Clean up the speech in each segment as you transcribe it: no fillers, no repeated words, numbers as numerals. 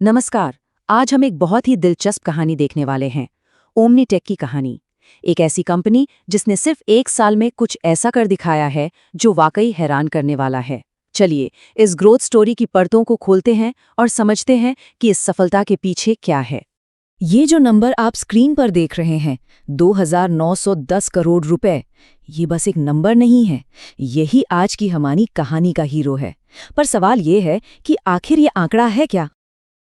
नमस्कार। आज हम एक बहुत ही दिलचस्प कहानी देखने वाले हैं। ओमनीटेक की कहानी। एक ऐसी कंपनी जिसने सिर्फ एक साल में कुछ ऐसा कर दिखाया है जो वाकई हैरान करने वाला है। चलिए इस ग्रोथ स्टोरी की परतों को खोलते हैं और समझते हैं कि इस सफलता के पीछे क्या है। ये जो नंबर आप स्क्रीन पर देख रहे हैं, 2,910 करोड़ रुपए, ये बस एक नंबर नहीं है। यही आज की हमारी कहानी का हीरो है। पर सवाल ये है कि आखिर ये आंकड़ा है क्या?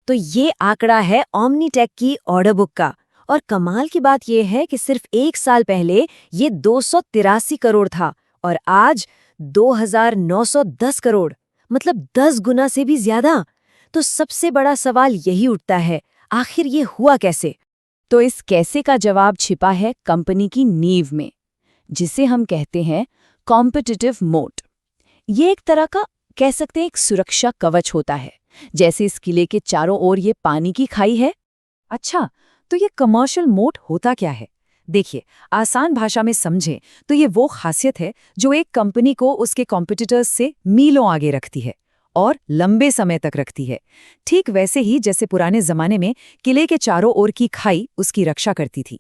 तो ये आंकड़ा है ओमनीटेक की ऑर्डर बुक का। और कमाल की बात ये है कि सिर्फ एक साल पहले ये 283 करोड़ था और आज 2,910 करोड़, मतलब 10 गुना से भी ज्यादा। तो सबसे बड़ा सवाल यही उठता है, आखिर ये हुआ कैसे? तो इस कैसे का जवाब छिपा है कंपनी की नींव में, जिसे हम कहते हैं कॉम्पिटिटिव मोट। ये एक तरह का, कह सकते हैं, एक सुरक्षा कवच होता है। जैसे इस किले के चारों ओर ये पानी की खाई है। अच्छा, तो ये कमर्शियल मोट होता क्या है? देखिए, आसान भाषा में समझें तो ये वो खासियत है जो एक कंपनी को उसके कॉम्पिटिटर्स से मीलों आगे रखती है और लंबे समय तक रखती है। ठीक वैसे ही जैसे पुराने जमाने में किले के चारों ओर की खाई उसकी रक्षा करती थी।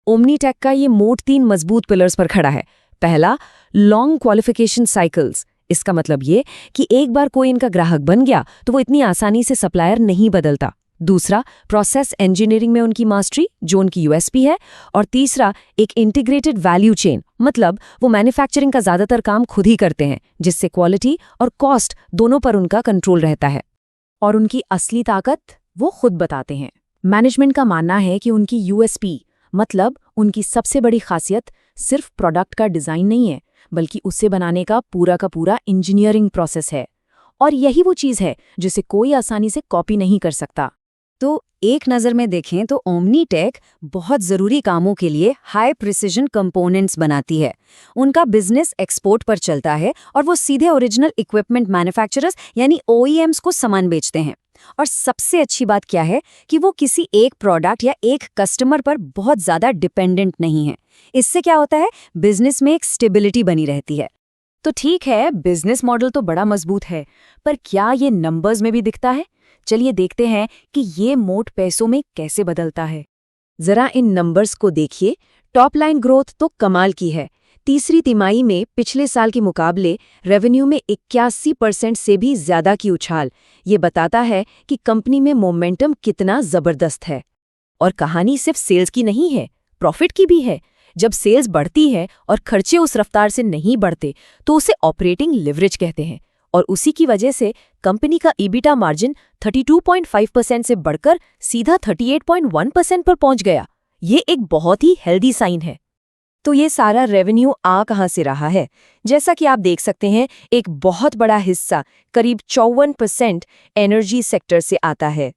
ओमनीटेक का ये मोट 3 मजबूत पिलर्स पर खड़ा है। पहला, लॉन्ग क्वालिफिकेशन साइकिल्स। इसका मतलब ये कि एक बार कोई इनका ग्राहक बन गया तो वो इतनी आसानी से सप्लायर नहीं बदलता। दूसरा, प्रोसेस इंजीनियरिंग में उनकी मास्टरी, जो उनकी यूएसपी है। और तीसरा, एक इंटीग्रेटेड वैल्यू चेन, मतलब वो मैन्युफैक्चरिंग का ज्यादातर काम खुद ही करते हैं, जिससे क्वालिटी और कॉस्ट दोनों पर उनका कंट्रोल रहता है। और उनकी असली ताकत वो खुद बताते हैं। मैनेजमेंट का मानना है कि उनकी यूएसपी, मतलब उनकी सबसे बड़ी खासियत, सिर्फ प्रोडक्ट का डिजाइन नहीं है, बल्कि उसे बनाने का पूरा इंजीनियरिंग प्रोसेस है। और यही वो चीज़ है जिसे कोई आसानी से कॉपी नहीं कर सकता। तो एक नज़र में देखें तो ओमनीटेक बहुत ज़रूरी कामों के लिए हाई प्रिसिजन कंपोनेंट्स बनाती है। उनका बिजनेस एक्सपोर्ट पर चलता है और वो सीधे ओरिजिनल इक्विपमेंट मैन्युफैक्चरर्स यानी ओईएम्स को सामान बेचते हैं। और सबसे अच्छी बात क्या है कि वो किसी एक प्रोडक्ट या एक कस्टमर पर बहुत ज़्यादा डिपेंडेंट नहीं है। इससे क्या होता है, बिजनेस में एक स्टेबिलिटी बनी रहती है। तो ठीक है, बिजनेस मॉडल तो बड़ा मजबूत है, पर क्या ये नंबर्स में भी दिखता है? चलिए देखते हैं कि ये मोट पैसों में कैसे बदलता है। जरा इन नंबर्स को देखिए। टॉप लाइन ग्रोथ तो कमाल की है। तीसरी तिमाही में पिछले साल के मुकाबले रेवेन्यू में 81% से भी ज्यादा की उछाल। ये बताता है कि कंपनी में मोमेंटम कितना जबरदस्त है। और कहानी सिर्फ सेल्स की नहीं है, प्रॉफिट की भी है। जब सेल्स बढ़ती है और खर्चे उस रफ्तार से नहीं बढ़ते तो उसे ऑपरेटिंग लिवरेज कहते हैं। और उसी की वजह से कंपनी का ईबिटा मार्जिन 32.5% से बढ़कर सीधा 38.1% पर पहुंच गया। ये एक बहुत ही हेल्दी साइन है। तो ये सारा रेवेन्यू आ कहां से रहा है? जैसा कि आप देख सकते हैं, एक बहुत बड़ा हिस्सा, करीब 54%, एनर्जी सेक्टर से आता है।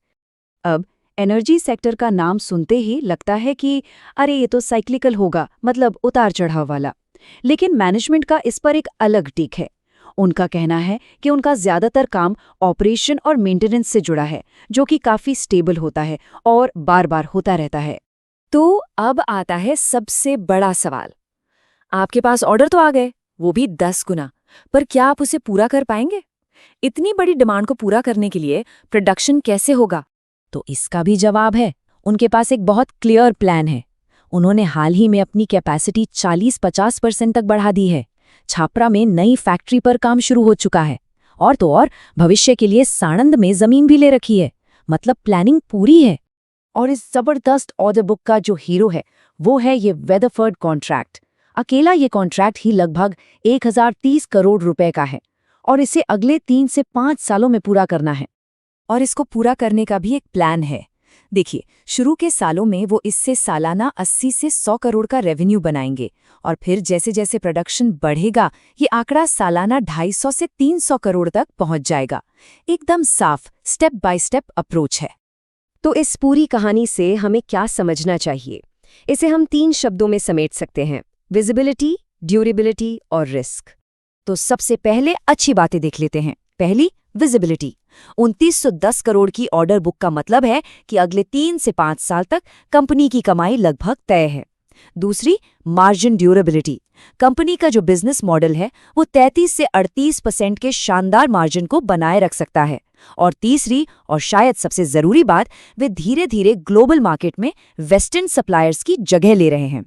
अब एनर्जी सेक्टर का नाम सुनते ही लगता है कि अरे ये तो साइक्लिकल होगा, मतलब उतार चढ़ाव वाला। लेकिन मैनेजमेंट का इस पर एक अलग टेक है। उनका कहना है कि उनका ज्यादातर काम ऑपरेशन और मेंटेनेंस से जुड़ा है, जो कि काफी स्टेबल होता है और बार बार होता रहता है। तो अब आता है सबसे बड़ा सवाल। आपके पास ऑर्डर तो आ गए, वो भी 10 गुना, पर क्या आप उसे पूरा कर पाएंगे? इतनी बड़ी डिमांड को पूरा करने के लिए प्रोडक्शन कैसे होगा? तो इसका भी जवाब है। उनके पास एक बहुत क्लियर प्लान है। उन्होंने हाल ही में अपनी कैपेसिटी 40-50% तक बढ़ा दी है। छापरा में नई फैक्ट्री पर काम शुरू हो चुका है। और तो और भविष्य के लिए साणंद में जमीन भी ले रखी है। मतलब प्लानिंग पूरी है। और इस जबरदस्त ऑर्डर बुक का जो हीरो है वो है ये वेदरफोर्ड कॉन्ट्रैक्ट। अकेला ये कॉन्ट्रैक्ट ही लगभग 1030 करोड़ रुपए का है और इसे अगले 3 से 5 सालों में पूरा करना है। और इसको पूरा करने का भी एक प्लान है। देखिए, शुरू के सालों में वो इससे सालाना 80 से 100 करोड़ का रेवेन्यू बनाएंगे और फिर जैसे जैसे प्रोडक्शन बढ़ेगा ये आंकड़ा सालाना 250 से 300 करोड़ तक पहुंच जाएगा। एकदम साफ स्टेप बाय स्टेप अप्रोच है। तो इस पूरी कहानी से हमें क्या समझना चाहिए? इसे हम 3 शब्दों में समेट सकते हैं: विजिबिलिटी, ड्यूरेबिलिटी और रिस्क। तो सबसे पहले अच्छी बातें देख लेते हैं। पहली, विजिबिलिटी। 2910 करोड़ की ऑर्डर बुक का मतलब है कि अगले 3 से 5 साल तक कंपनी की कमाई लगभग तय है। दूसरी, मार्जिन ड्यूरेबिलिटी। कंपनी का जो बिजनेस मॉडल है वो 33 से 38% के शानदार मार्जिन को बनाए रख सकता है और तीसरी और शायद सबसे जरूरी बात, वे धीरे धीरे ग्लोबल मार्केट में वेस्टर्न सप्लायर्स की जगह ले रहे हैं।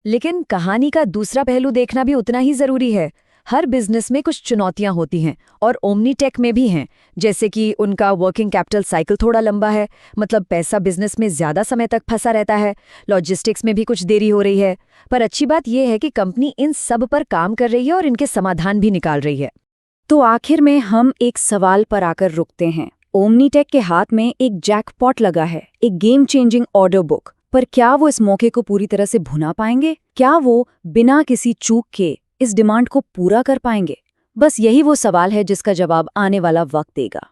लेकिन कहानी का दूसरा पहलू देखना भी उतना ही जरूरी है। हर बिजनेस में कुछ चुनौतियां होती हैं और ओमनीटेक में भी हैं, जैसे कि उनका वर्किंग कैपिटल साइकिल थोड़ा लंबा है, मतलब पैसा बिजनेस में ज्यादा समय तक फंसा रहता है, लॉजिस्टिक्स में भी कुछ देरी हो रही है। पर अच्छी बात यह है कि कंपनी इन सब पर काम कर रही है और इनके समाधान भी निकाल रही है। तो आखिर में हम एक सवाल पर आकर रुकते हैं। ओमनीटेक के हाथ में एक जैकपॉट लगा है, एक गेम चेंजिंग ऑर्डर बुक, पर क्या वो इस मौके को पूरी तरह से भुना पाएंगे? क्या वो बिना किसी चूक के इस डिमांड को पूरा कर पाएंगे? बस यही वो सवाल है जिसका जवाब आने वाला वक्त देगा।